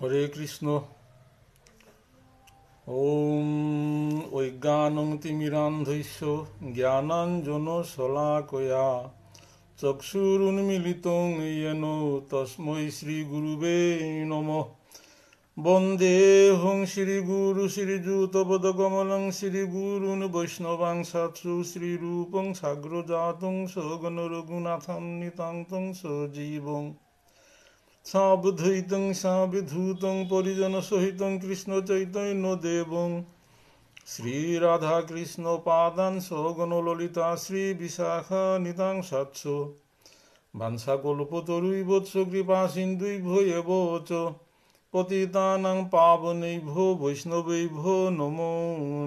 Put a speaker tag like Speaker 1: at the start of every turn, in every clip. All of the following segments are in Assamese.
Speaker 1: হরে কৃষ্ণ। ওম অজ্ঞানং তিমিরান্ধস্য জ্ঞানাঞ্জনশলাকয়া চক্ষুরুন্মিলিতং येन তস্मै শ্রীগুরুবে নমঃ। বন্দেহং শ্রীগুরু শ্রীযুতপদকমলং শ্রীগুরুन् বৈষ্ণবাংশাৎসু শ্রীরূপং সাগ্রজাতং সগণরঘুনাথং নিতান্तं সজীবং সাবধৈতং সাবিধূতং পরিজন সহিতং কৃষ্ণ চৈতন্য দেবং শ্রীরাধা কৃষ্ণ পাদান সগণ ললিতা শ্রী বিশাখা নিতাং সৎস বাঞ্ছাকল্পতরুইবৎস কৃপা সিন্ধুইভ্যো এব চ পতিতানাং পাবনৈভ্যো বৈষ্ণবৈভ্যো নমো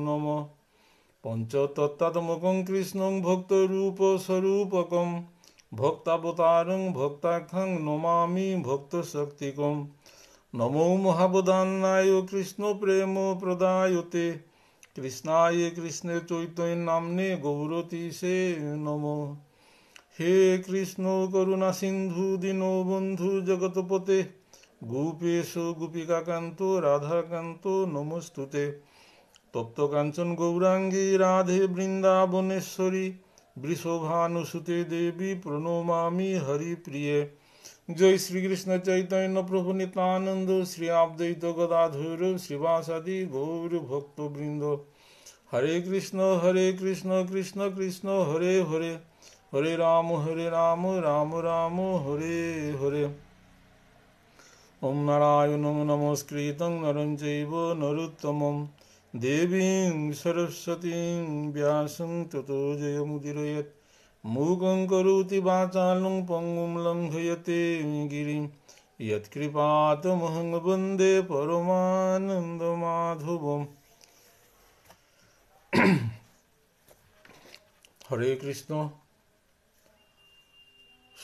Speaker 1: নমঃ। পঞ্চতত্ত্বাত্মকং কৃষ্ণং ভক্তরূপস্বরূপকং ভক্তাবতারং ভক্তাখ্যং নমামি ভক্তশক্তিকং। নমো মহাবদান্নায় কৃষ্ণ প্রেম প্রদায়তে কৃষ্ণায় কৃষ্ণে চৈতন্যনাম্নে গৌরতীশে নমঃ। হে কৃষ্ণ করুণা সিন্ধু দীনবন্ধু জগৎপতে গোপেশ গোপিকাকান্ত রাধাকান্ত নমস্তুতে। তপ্তকাঞ্চন গৌরাঙ্গী রাধে বৃন্দাবনেশ্বরী বৃষভানুসুতে দেবী প্রণমামি হরিপ্রিয়ে। জয় শ্রীকৃষ্ণ চৈতন্য প্রভু নিত্যানন্দ শ্রী অদ্বৈত গদাধর শ্রীবাসাদি গৌর ভক্তবৃন্দ। হরে কৃষ্ণ কৃষ্ণ কৃষ্ণ হরে হরে হরে রাম রাম রাম হরে হরে। ওম নারায়ণং নমস্কৃতং নরং চৈব নরোত্তমং দেবীং সরস্বতীং ব্যাসং ততো জয়মুদীরয়েৎ। মূকং করোতি বাচালং পঙ্গুং লঙ্ঘয়তে গিরিং যৎকৃপাতমহং বন্দে পরমানন্দমাধবম। হরে কৃষ্ণ।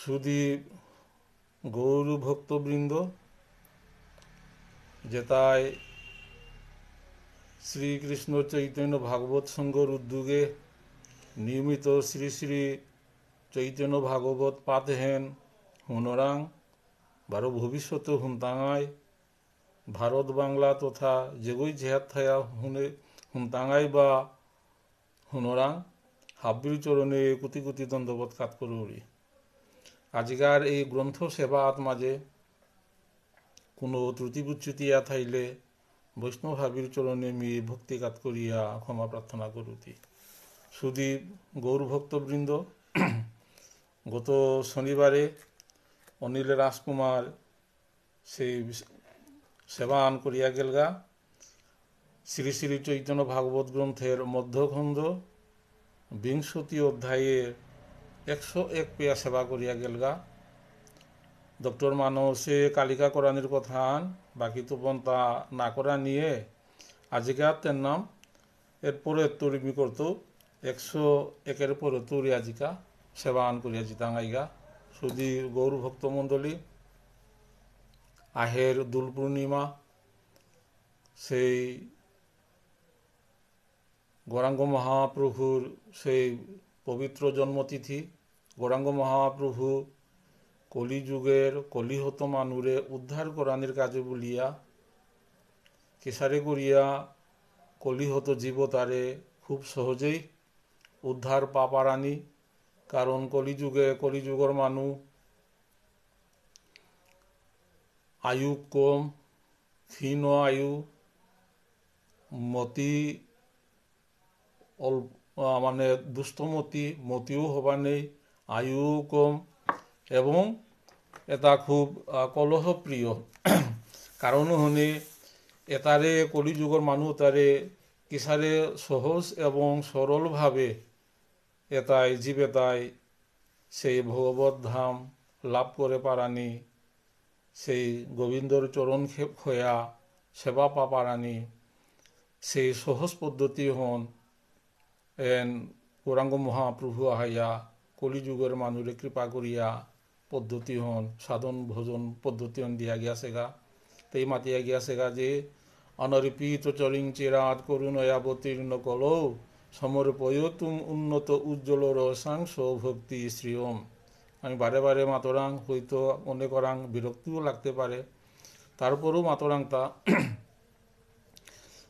Speaker 1: সুদীপ গৌর ভক্তবৃন্দ, যেতায় শ্রীকৃষ্ণ চৈতন্য ভাগবত সংঘর উদ্যোগে নিয়মিত শ্রী শ্রী চৈতন্য ভাগবত পাঠহেন হুনরাং বারো ভবিষ্যত হুনতাঙায় ভারত বাংলা তথা যেগই জেহাত থায়া হুনতাঙায় বা হুনরাং হাব্বির চরণে কোটি কোটি দণ্ডবত কাত করি। আজিকার এই গ্রন্থ সেবাত মাঝে কোনো ত্রুটি বিচ্যুতিয়া থাইলে বৈষ্ণব হাবির চরণে মি ভক্তিকাত করিয়া ক্ষমা প্রার্থনা করুতি। সুদীপ গৌরভক্তবৃন্দ, গত শনিবারে অনিল রাজকুমার সেই সেবান করিয়া গেলগা শ্রী শ্রী চৈতন্য ভাগবত গ্রন্থের মধ্যখণ্ড 20 অধ্যায়ের 101 পেয়া সেবা করিয়া গেলগা। ডক্টর মানসে কালিকা কোরআনের কথা বাকি তো বন্তা না করা নিয়ে আজিকার তের নাম এরপরে তরিমি করতো 101 পরে তরি আজিকা সেবান করিয়া জিতাঙ্গাইগা। শুধু গৌর ভক্তমণ্ডলী, আহের দোল পূর্ণিমা, সেই গৌরাঙ্গ মহাপ্রভুর সেই পবিত্র জন্মতিথি। গৌরাঙ্গ মহাপ্রভু কলিযুগের কলিহত মানুরে উদ্ধার করানির কাজে বলিয়া কেশারে করিয়া কলিহত জীবতারে খুব সহজেই উদ্ধার পাপারানি। কারণ কলিযুগের মানুষ আয়ু কম, ক্ষীণ আয়ু, মতি মানে দুষ্টমতি, মতিও হবা নেই, আয়ুও কম এবং এটা খুব কলহপ্রিয়। কারণ হনে এটারে কলিযুগের মানুষ তারে কিসারে সহজ এবং সরলভাবে এটাই জীবেতাই সেই ভগবত ধাম লাভ করে পারানি, সেই গোবিন্দর চরণ হইয়া সেবা পাপারানি, সেই সহজ পদ্ধতি হন গৌরাঙ্গ মহাপ্রভু আহাইয়া কলিযুগের মানুষে কৃপা করিয়া পদ্ধতি হন সাধন ভোজন পদ্ধতি হন দিয়া গিয়াছেগা। তাই মাতিয়া গিয়াছেগা যে অনরিপিত চরিং চিরাত করুণয়াবতীর্ণ কলৌ সমর্পয় তুম উন্নত উজ্জ্বল রসাং সৌভক্তি শ্রীয়ম। আমি বারে বারে মাতরাং হয়তো অনেক অরাং বিরক্তিও লাগতে পারে, তারপরও মাতরাংতা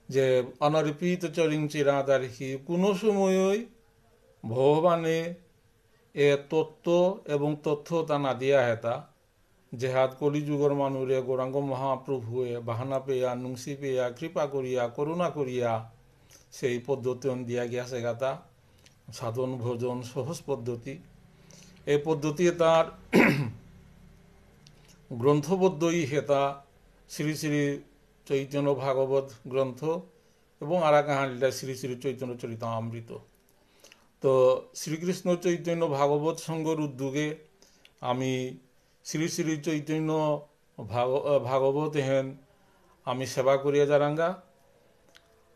Speaker 1: যে অনর্পিত চরিং চিরাদারহি কোনো সময়ই ভগবানে এ তত্ত্ব এবং তথ্য তা না দিয়া হেতা যেহাত কলিযুগর মানুরে গৌরাঙ্গ মহাপ্রভুয়ে বাহানা পেয়া নুংসি পেয়া কৃপা করিয়া করুণা করিয়া সেই পদ্ধতি দিয়া গিয়াছে গাতা সাধন ভোজন সহজ পদ্ধতি। এই পদ্ধতি তার গ্রন্থবদ্ধই হেতা শ্রী শ্রী চৈতন্য ভাগবত গ্রন্থ এবং আর কাহানিটা শ্রী শ্রী চৈতন্য চরিতামৃত। তো শ্রীকৃষ্ণ চৈতন্য ভাগবত সংঘর উদ্যোগে আমি শ্রী শ্রী চৈতন্য ভাগবত হেন আমি সেবা করিয়া যারাঙ্গা।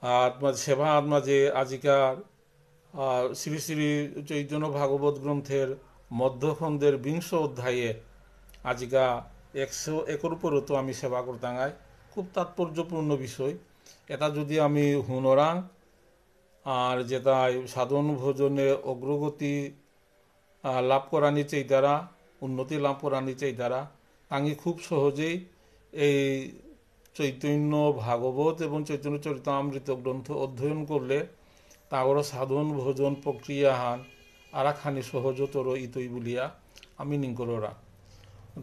Speaker 1: আর সেবা মাঝে আজিকার শ্রী শ্রী চৈতন্য ভাগবত গ্রন্থের মধ্যখণ্ডের 20 অধ্যায়ে আজিকা 101 উপরও তো আমি সেবা করতাঙ্গাই। খুব তাৎপর্যপূর্ণ বিষয় এটা যদি আমি হুনরাং আর যেটাই সাধন ভোজনে অগ্রগতি লাভ করানি চাই তারা উন্নতি লাভ করানি চাই তারা আমি খুব সহজেই এই চৈতন্য ভাগবত এবং চৈতন্য চরিতামৃত গ্রন্থ অধ্যয়ন করলে তাগর সাধন ভোজন প্রক্রিয়াহান আরাখানি সহজতর ইতই বলিয়া আমি নিঙ্কলরা।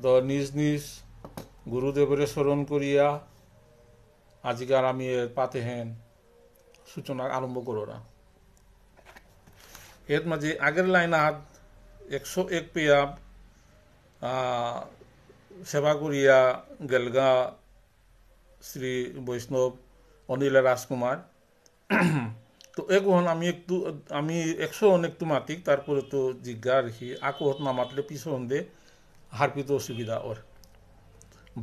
Speaker 1: তো নিজ নিজ গুরুদেবের স্মরণ করিয়া আজিকার আমি পাতে হেন সূচনা আরম্ভ করা। এর মাঝে আগের লাইন হাত 101 পেয়া সেবা করিয়া গেলগা শ্রী বৈষ্ণব অনিল রাজকুমার। তো এখন আমি 100 একটু মাতিক তারপরে তো জিজ্ঞা রেখি আকহত না মাতলে পিছন দে হারপিত অসুবিধা ওর।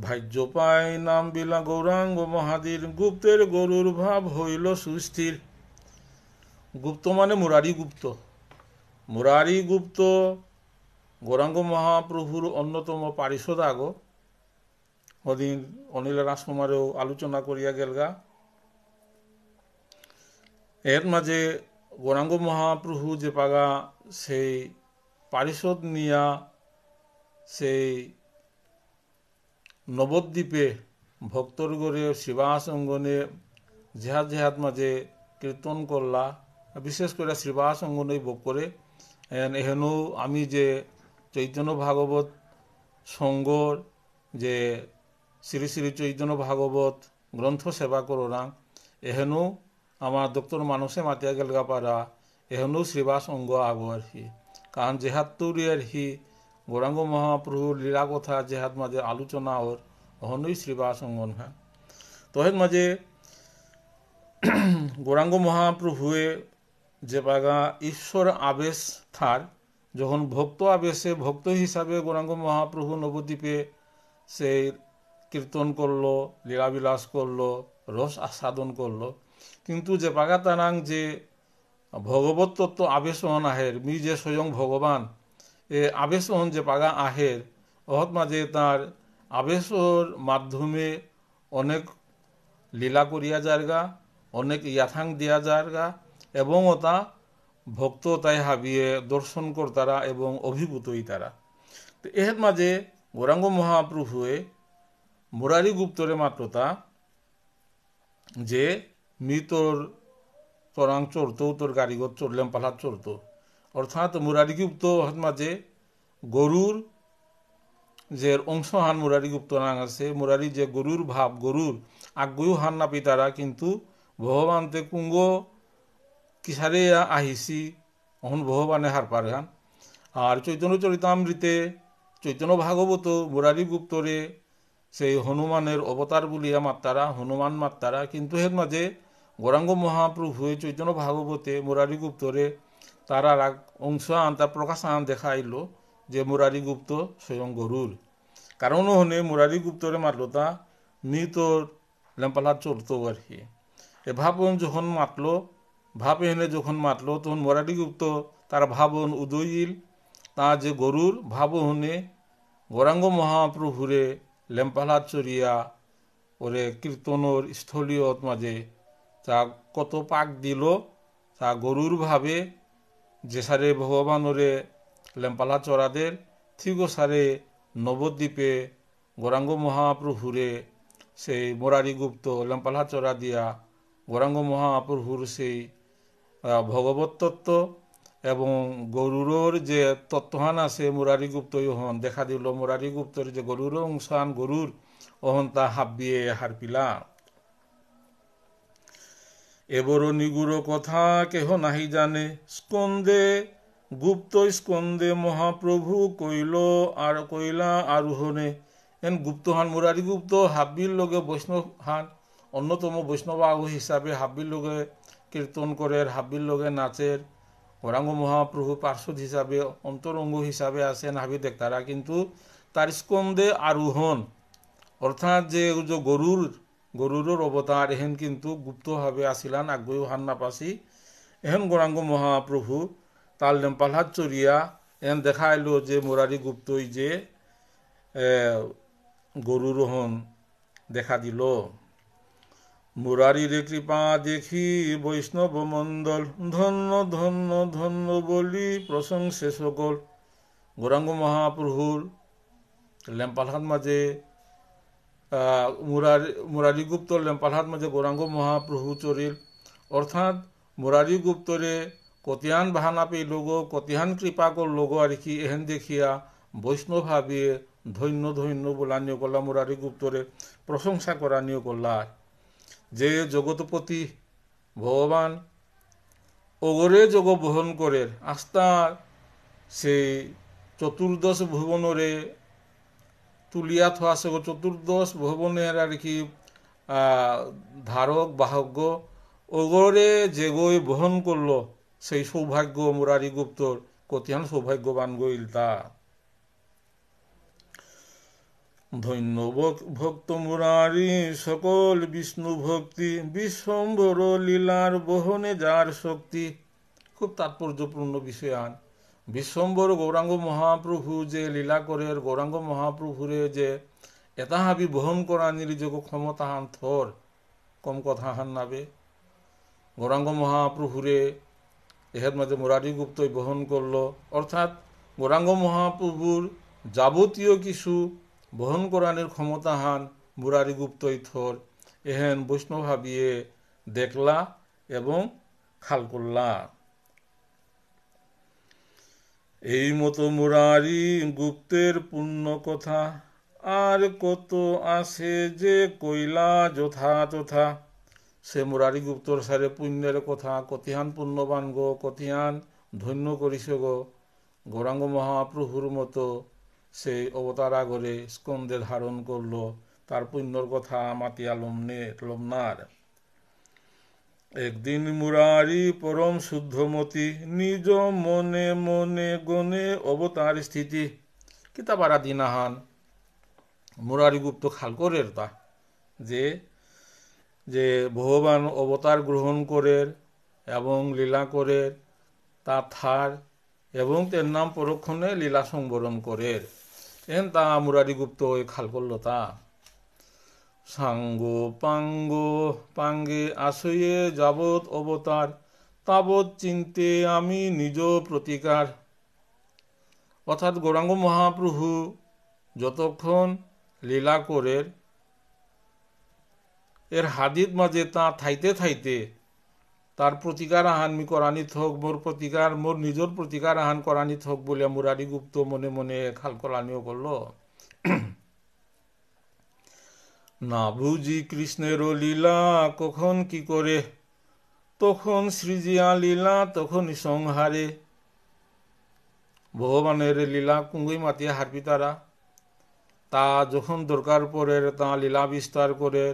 Speaker 1: ভাজ্য পায় নাম বিলা গৌরাঙ্গ মহাদীর গুপ্তের গরুর ভাব হইল সুস্থির। গুপ্ত মানে মুরারি গুপ্ত। মুরারি গুপ্ত গৌরাঙ্গ মহাপ্রভুর অন্যতম পারিষদ আগ ওদিন অনিল রাজকুমারেও আলোচনা করিয়া গেলগা। এর মাঝে গৌরাঙ্গ মহাপ্রভু যে পাগা সেই পারিষদ নিয়া সেই নবদ্বীপে ভক্তর গড়ে শ্রীবাস অঙ্গনে জেহাদ জেহাদ মাঝে কীর্তন করলা বিশেষ করে শ্রীবাস অঙ্গনে ভোগ করে এহেনও আমি যে চৈতন্য ভাগবত সংঘর যে শ্রী শ্রী চৈতন্য ভাগবত গ্রন্থ সেবা করোনা এহেনও আমার ডক্টর মানুষে মাতিয়া গেলগা পারা এহেনও শ্রীবাস অঙ্গ আগ আর কি কারণ জেহাদ তৌরি আর হি গৌরাঙ্গ মহাপ্রভুর লীলা কথা জেহাদ মাঝে আলোচনা ওর অহনই শ্রীবাস অঙ্গন হ্যাঁ। তহের মাঝে গৌরাঙ্গ মহাপ্রভুয়ে যে বাগা ঈশ্বর আবেশ থার যখন ভক্ত আবেশে ভক্ত হিসাবে গৌরাঙ্গ মহাপ্রভু নবদ্বীপে সেই কীর্তন করলো লীলাবিলাস করলো রস আস্বাদন করলো কিন্তু যে বাগা তারাং যে ভগবত তত্ত্ব আবেশন আহের মি যে স্বয়ং ভগবান এ আবেশন যে পাগা আহের অহত মাঝে তার আবেশর মাধ্যমে অনেক লীলা করিয়া যারগা অনেক ইয়াথাং দিয়া যারগা এবং তা ভক্ত তাই হাবিয়ে দর্শন করতারা এবং অভিভূতই তারা। তো এর মাঝে গৌরাঙ্গ মহাপ্রভুয়ে মুরারি গুপ্তরে মাত্রতা যে মৃতর তরাং চড়তো তোর গাড়িগত চড়লেম পালাত চড়তো অর্থাৎ মুরারি গুপ্ত মাঝে গরুর যে অংশ হান মুরারি গুপ্ত নাং আছে মুরারি যে গরুর ভাব গরুর আগ্গয়ু হান নাপি তারা কিন্তু ভগবানতে কুঙ্গ কিসারে আহিছি অহন ভগবানে হার পার হান। আর চৈতন্য চরিতামৃতে চৈতন্য ভাগবত মুরারি গুপ্তরে সেই হনুমানের অবতার বলিয়া মাত্তারা হনুমান মাত্তারা কিন্তু এর মাঝে গৌরাঙ্গ মহাপ্রভু চৈতন্য ভাগবতে মুরারি গুপ্তরে তারা অংশ আন তার প্রকাশ আন দেখা আইল যে মুরারি গুপ্ত স্বয়ং গরুর কারণ হনে মুরারি গুপ্তরে মাতলতা মৃতর লেম্পালার চলতো আর কি এ ভাবন যখন মাতলো ভাব এনে যখন মাতলো তখন মুরারি গুপ্ত তার ভাবন উদয়িল তা যে গরুর ভাব হনে গৌরাঙ্গ মহাপ্রভুরে লেম্পালার চরিয়া ওরে কীর্তনর স্থলীয়ত মাঝে তা কত পাক দিল তা গরুর ভাবে যে সারে ভগবানরে লেম্পালা চড়াদের ঠিক সারে নবদ্বীপে গৌরাঙ্গ মহাপ্রভুরে সেই মুরারি গুপ্ত লেম্পালহাত চড়া দিয়া গৌরাঙ্গ মহাপ্রভুর সেই ভগবত তত্ত্ব এবং গরুরর যে তত্ত্বহান আছে মুরারি গুপ্ত হন দেখা দিল মুরারি গুপ্তর যে গরুর অংশান গরুর অহন তা হাবিয়ে হারপিলা এবার নিগুড় কথা কেহ নাহি জানে স্কন্দে গুপ্ত স্কন্দে মহাপ্রভু কইলা আরোহণে এন গুপ্তহান মুরারি গুপ্ত হাব্বির লগে বৈষ্ণব হান অন্যতম বৈষ্ণব আহু হিসাবে হাব্বির লগে কীর্তন করের হাব্বির লগে নাচের গৌরাঙ্গ মহাপ্রভু পার্শ্বদ হিসাবে অন্তরঙ্গ হিসাবে আছেন হাবি দেখতারা কিন্তু তার স্কন্দে আরোহণ অর্থাৎ যে গরুর অবতার এহেন কিন্তু গুপ্তভাবে আসিলান আগ্রহ হান নাপাসি এহেন গৌরাঙ্গ মহাপ্রভু তার লেম্পালহাত চড়িয়া এহেন দেখা এলো যে মুরারি গুপ্তই যে গরুরোহণ দেখা দিল মুরারির কৃপা দেখি বৈষ্ণব মণ্ডল ধন্য ধন্য ধন্য বলি প্রশংসে সকল গৌরাঙ্গ মহাপ্রভুর লেম্পালহাত মাঝে মুরারি গুপ্তর লেম্পালহাত মাঝে গৌরাঙ্গ মহাপ্রভু চরিল অর্থাৎ মুরারি গুপ্তরে কতিয়ান বাহানা পেয়ে লোগো কতিয়ান কৃপা কর লোগো আর কি এহেন দেখিয়া বৈষ্ণব ভাবিয়ে ধন্য ধন্য বলানিও করলা মুরারি গুপ্তরে প্রশংসা করানিও করলা যে জগৎপতি ভগবান অগরে যোগ বহন করে আস্থার সেই চতুর্দশ ভুবনরে তুলিয়া থোয়া সে চতুর্দশ ভুবনের আর কি ধারক বাহক অগরে যে গই বহন করলো সেই সৌভাগ্য মুরারি গুপ্তর কতিয়ান সৌভাগ্যবান গইল তা ধন্য ভক্ত মুরারি সকল বিষ্ণু ভক্তি বিশ্বম্ভর লীলার বহনে যার শক্তি খুব তাৎপর্যপূর্ণ বিষয়ান বিশ্বম্ভর গৌরাঙ্গ মহাপ্রভু যে লীলা করের গৌরাঙ্গ মহাপ্রভুরে যে এতাহাবি বহন করা নির্যোগ ক্ষমতা হান থর কম কথা হান নাবে গৌরাঙ্গ মহাপ্রভুরে এর মধ্যে মুরারি গুপ্তই বহন করলো অর্থাৎ গৌরাঙ্গ মহাপ্রভুর যাবতীয় কিছু বহন করানোর ক্ষমতা হান মুরারি গুপ্তই থর এহেন বৈষ্ণব ভাবিয়ে দেখলা এবং খাল করলা এই মতো মুরারি গুপ্তের পূর্ণ কথা আর কত আছে যে কইলা যথা তথা সে মুরারি গুপ্তর সারে পুণ্যের কথা কতিহান পুণ্যবান গো কতিহান ধন্য করিস গো গৌরাঙ্গ মহাপ্রভুর মতো সেই অবতার আগরে স্কন্দে ধারণ করলো তার পুণ্যর কথা মাতিয়া লমনার একদিন মুরারি পরম শুদ্ধমতি নিজ মনে মনে গনে অবতার স্থিতি কিতাবারা দিনাহান মুরারি গুপ্ত খাল করের তা যে ভগবান অবতার গ্রহণ করের এবং লীলা করের তা থার এবং তের নাম পরক্ষণে লীলা সংবরণ করের এন তা মুরারি গুপ্ত ওই খাল করল তা সাঙ্গ পাঙ্গে আসয়ে যাবৎ অবতার তাবৎ চিনতে আমি নিজ প্রতিকার অর্থাৎ গৌরাঙ্গ মহাপ্রভু যতক্ষণ লীলা করের এর হাদিত মাঝে তা থাইতে থাইতে তার প্রতিকার আহান করানি থক মোর নিজের প্রতিকার আহান করানি থক বলিয়া মুরারি গুপ্ত মনে মনে খাল করানিও করল না বুঝি কৃষ্ণের লীলা কখন কি করে তখন সৃজিয়া লীলা তখন সংহারে ভগবানের লীলা কুঙ্গুই মাতিয়া হারপি তারা তা যখন দরকার পড়ে তা লীলা বিস্তার করে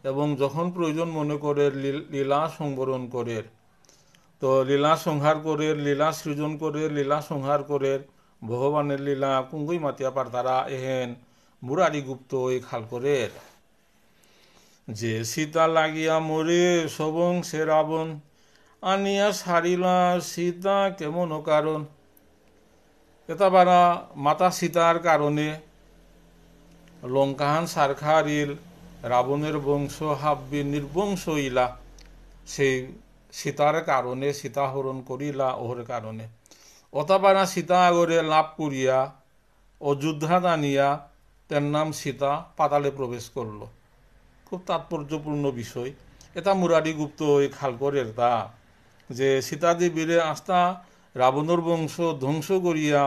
Speaker 1: এবং যখন প্রয়োজন মনে করে লীলা সংবরণ করে তো লীলা সংহার করে লীলা সৃজন করে লীলা সংহার করে ভগবানের লীলা কুঙ্গুই মাতিয়া পার তারা এহেন মুরারি গুপ্ত ওই খাল করে যে সীতা লাগিয়া মরে সবংশে রাবণ আনিয়া সারিলা সীতা কেমন কারণ এতাবারা মাতা সীতার কারণে লঙ্কাহান সারখারিল রাবণের বংশ হাব্বি নির্বংশ ইলা সেই সীতার কারণে সীতা হরণ করিলা ওহর কারণে অতাবারা সীতা আগরে লাভ করিয়া অযোধ্যা আনিয়া তার নাম সীতা পাতালে প্রবেশ করল খুব তাৎপর্যপূর্ণ বিষয়। এটা মুরারি গুপ্ত ওই খালকরের তা যে সীতাদেবীরে আস্থা রাবণের বংশ ধ্বংস করিয়া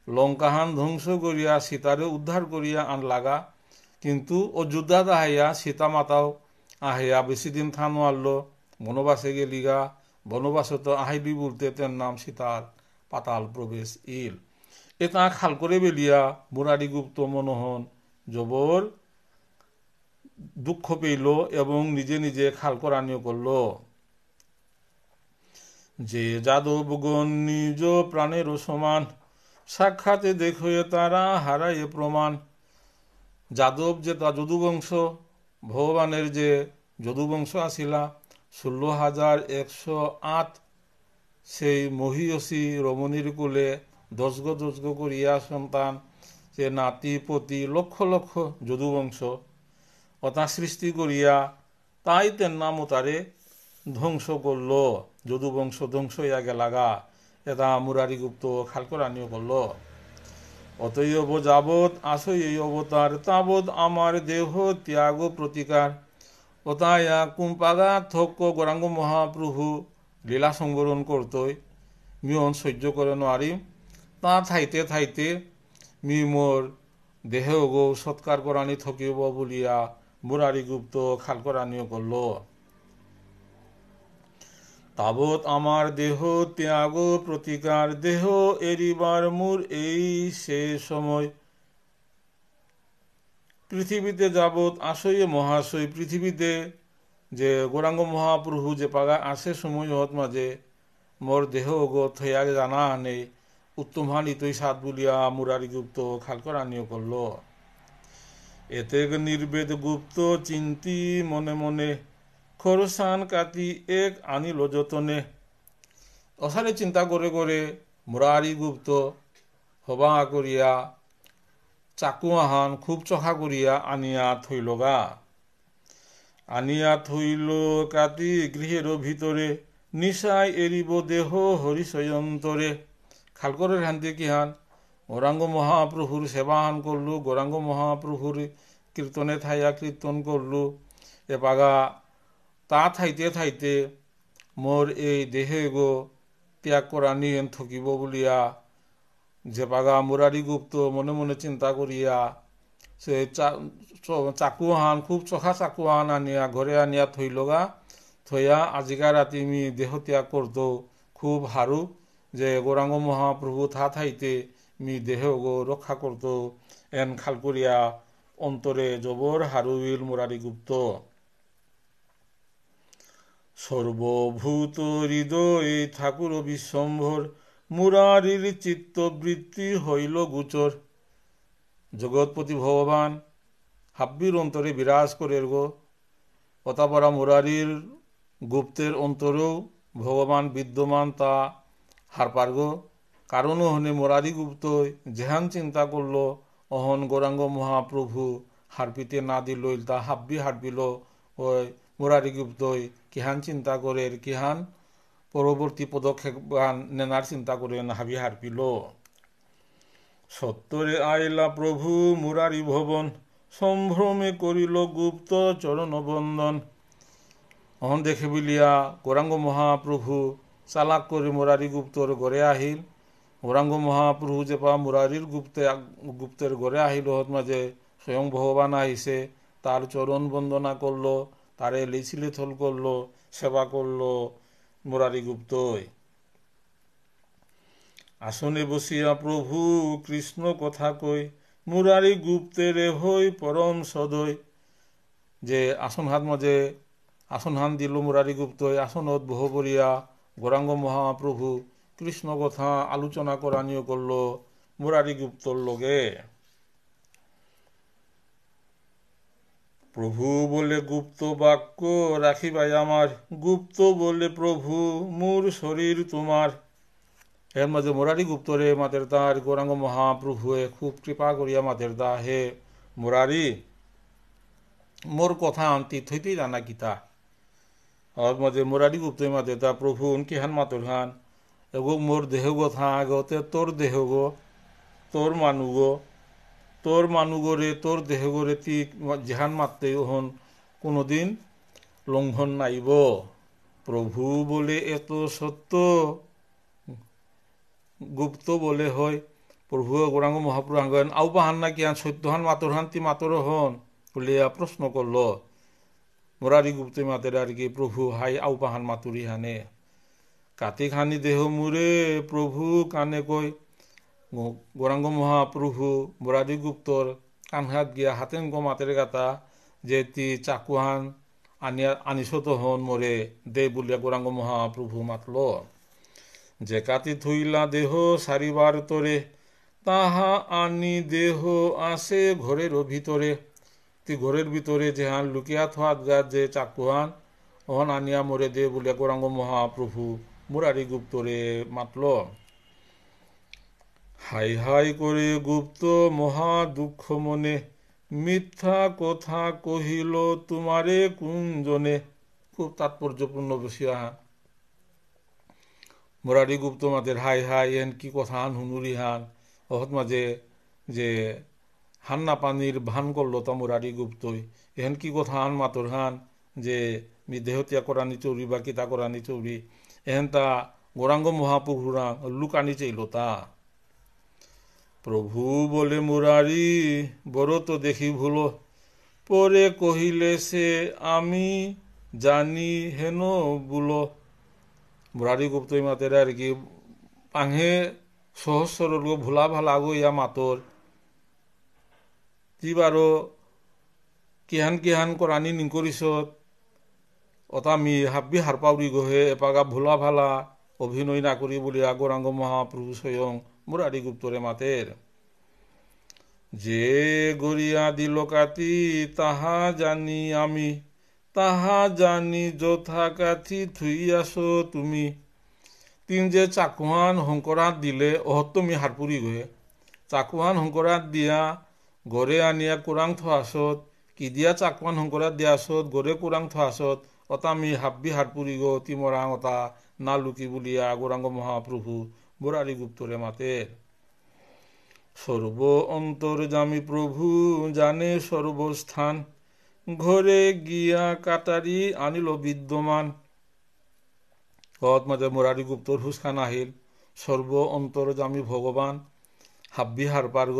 Speaker 1: লঙ্কাহান ধ্বংস করিয়া সীতারে উদ্ধার করিয়া আন লাগা, কিন্তু অযোধ্যাত আহিয়া সীতা মাতাও আহিয়া বেশি দিন থান মারল, বনবাসে গেলিগা। বনবাসত আহিবি বলতে তার নাম সীতার পাতাল প্রবেশ ইল। এটা খাল করে বেলিয়া মুরারি গুপ্ত মনোহন জবর দুঃখ পেইল এবং নিজে নিজে খাল করানিও করল। যে যাদবগণ নিজ প্রাণের সমান, সাক্ষাতে দেখে তারা হারায় প্রমাণ। যাদব যে তা যদুবংশ, ভগবানের যে যদুবংশ আসিলা 16,108, সেই মহিয়সী রমণীর কুলে দশগ দশগ করিয়া সন্তান, যে নাতি পতি লক্ষ লক্ষ যদুবংশ অতা সৃষ্টি করিয়া তাই তের নাম তারে ধ্বংস করল। যদুবংশ ধ্বংস হইয়া গেলাগা। এটা মুরারি গুপ্ত খালকরানিও করল। অতএব যাবৎ আসই এই অবতার, তাবৎ আমার দেহ ত্যাগ প্রতিকার। ওতায়া কুম্পাগা থক্ক গৌরাঙ্গ মহাপ্রভু লীলা সংবরণ করতই, মিয়ন সহ্য করে নোৱাৰিম। তা থাইতে থাইতে মি মোর দেহ গৌ সৎকার করানি থকিব বলিয়া মুরারি গুপ্ত খালকরানিও করল। তাবৎ আমার দেহ ত্যাগ প্রতিকার, দেহ এরিবার মোর এই সে সময়। পৃথিবীতে যাবৎ আসই মহাশয়, পৃথিবীতে যে গৌরাঙ্গ মহাপ্রভু যে পাগা আসে সময় হত মাঝে মোর দেহ গো থইয়া জানা নেই, উত্তমহান ইতই সাত বলিয়া মুরারি গুপ্ত খালকরানিও করল। এতে নির্বেদ গুপ্ত চিন্তি মনে মনে, খরসান কাতি এক আনিল যতনে। অসারে চিন্তা করে করে মুরারি গুপ্ত হবা করিয়া চাকুয়াহান খুব চখা করিয়া আনিয়া থইলগা। আনিয়া থইল কাতি গৃহের ভিতরে, নিশায় এরিব দেহ হরিশয়ন্তরে। খালকরের হান্তি কিহান গৌরাঙ্গ মহাপ্রভুর সেবাহান করলু, গৌরাঙ্গ মহাপ্রভুর কীর্তনে থাইয়া কীর্তন করলু। এপাগা তা থাইতে থাইতে মোর এই দেহে গো ত্যাগ করা নিয়ে থকিব বলিয়া যে পাগা মুরারি গুপ্ত মনে মনে চিন্তা করিয়া সে চাকুহান খুব চখা চাকুহান আনিয়া ঘরে আনিয়া থইলগা। থইয়া আজিকা রাতি মি দেহ ত্যাগ করত খুব হারু, যে গৌরাঙ্গ মহাপ্রভু থা থাইতে মি দেহ গো রক্ষা করত। এন খাল করিয়া অন্তরে জবর হারুইল মুরারি গুপ্ত। সর্বভূত হৃদয় ঠাকুর বিশ্বম্ভর, মুরারির চিত্তবৃত্তি হইল গোচর। জগৎপতি ভগবান হাব্বির অন্তরে বিরাজ করের গো। অতাপরা মুরারির গুপ্তের অন্তরেও ভগবান বিদ্যমান তা হারপার গো। কারণ হনে মুরারি গুপ্ত যেহান চিন্তা করল অহন গৌরাঙ্গ মহাপ্রভু হারপিতে না দিল, তা হাব্বি হারপিল। ওই মুরারি গুপ্ত কিহান চিন্তা করে কিহান পরবর্তী পদক্ষেপ নেনার চিন্তা করে হাবি হারপিল। সত্তরে আইলা প্রভু মুরারি ভবন, সম্ভ্রমে করিল গুপ্ত চরণ বন্দন। অহন দেখে বিলিয়া গৌরাঙ্গ মহাপ্রভু চালাক করে মুরারি গুপ্তর ঘরে আহিল। গৌরাঙ্গ মহাপ্রভু যে পা মুরারির গুপ্তের ঘরে আহিল হত মাঝে স্বয়ং ভগবান আহিছে, তার চরণ বন্দনা করল, তারে লিছিলে থল করল, সেবা করল মুরারি গুপ্তই। আসনে বসিয়া প্রভু কৃষ্ণ কথা কই, মুরারি গুপ্তের হই পরম সদয়। যে আসন হাত মাঝে আসন হান দিল মুরারি গুপ্তই, আসনত বহ করিয়া গৌরাঙ্গ মহাপ্রভু কৃষ্ণ কথা আলোচনা করানিও করল মুরারি গুপ্তর লগে। প্রভু বলে গুপ্ত বাক্য রাখিবাই আমার, গুপ্ত বলে প্রভু মোর শরীর তোমার। এর মাঝে মুরারি গুপ্তরে মাতের তার গৌরাঙ্গ মহাপ্রভুয়ে খুব কৃপা করিয়া মাতের দা, হে মুরারি মোর কথা আনতি থইতেই জানা গীতা। আর মাঝে মুরারি গুপ্ত মাতে তা প্রভু উনকি হান মাতর হান এগো মোর দেহ গো থা আগতে তোর দেহ গো, তোর মানু গো রে, তোর দেহ গো রে তি জেহান মারতে হন কোনোদিন লঙ্ঘন নাইব। প্রভু বলে এত সত্য, গুপ্ত বলে হয়। প্রভু গৌরাঙ্গ মহাপ্রভু আঙ্গন আউ পাহান না কিয়ান সত্যহান মাতরহান তি মাতর হন বলিয়া প্রশ্ন করল। মুরারি গুপ্ত মাতের আর কি, প্রভু হাই আউ পাহান মাতুরি হানে কাতি খানি দেহ মুরে প্রভু কানে কই। গৌরাঙ্গ মহাপ্রভু মুরারি গুপ্তর কানহাত গিয়া হাতেন গো মাতের গাতা যে তি চাকুহান আনিসত হন মোরে দে বলিয়া গৌরাঙ্গ মহাপ্রভু মাতল। যে কাতি থইলা দেহ সারিবার তরে তাহা আনি দেহ আসে ঘরের ভিতরে। তি ঘরের ভিতরে যেহান লুকিয়া থাত গাছ যে চাকুহান ওহন আনিয়া মোরে দে বলিয়া গৌরাঙ্গ মহাপ্রভু মুরারি গুপ্তরে মাতল। হাই হাই করে গুপ্ত মহা দুঃখ মনে মিথ্যা কথা কহিল তোমারে কুঞ্জনে। খুব তাৎপর্যপূর্ণ বসিয়া মুরারি গুপ্ত মাদের হাই হাই এন কি কথা হান হুনুরি হান অহত মাঝে যে হান্না পানির ভান করল তা মুরারি গুপ্তই এহেন কি কথা হান মাতর হান যে দেহতিয়া করানি চৌরি বা কিতা করানি চৌরি এহেন তা গৌরাঙ্গ মহাপ্রভুরা লুকানি চাইল তা। প্রভু বলে মুরারি বড় তো দেখি ভুল পরে কহিলে সে আমি জানি হেন বুলো। মুরারি গুপ্তই মাতের আর কি পাঙে সহজ সরল ভোলা ভালা গো ইয়া মাতর যিবারো কিহান কিহান করানি নিকরিছত অতামি হাব্বি হারপাউরি গহে এপাগা ভোলা ভালা অভিনয় না করি বলিয়া গৌরাঙ্গ মহাপ্রভু স্বয়ং মুরারি গুপ্তরে মাতের। যে গড়িয়া দিল কাতি তাহা জানি আমি তাহা জানি যথা কাথি থুইয়াছ তুমি। তিন যে চাকুহান হংকরাত দিলে অহত তুমি হারপুরি গহে চাকুহান হংকরাত দিয়া গড়ে আনিয়া কোরাং থাসত কি দিয়া চাকুহান হংকরাত দিয়াছত গড়ে কোরাং থাসত অতা আমি হাব্বি হারপুরি গো তিমরাং অতা না লুকি বলিয়া গৌরাঙ্গ মহাপ্রভু মুরারি গুপ্তরে মাতের। সর্ব অন্তর্যামী প্রভু জানে সর্বস্থান ঘরে গিয়া কাটারি আনিল বিদ্যমান। মাঝে মুরারি গুপ্তর হুসখান আহিল সর্ব অন্তর্যামী ভগবান হাব্বি হার পার্গ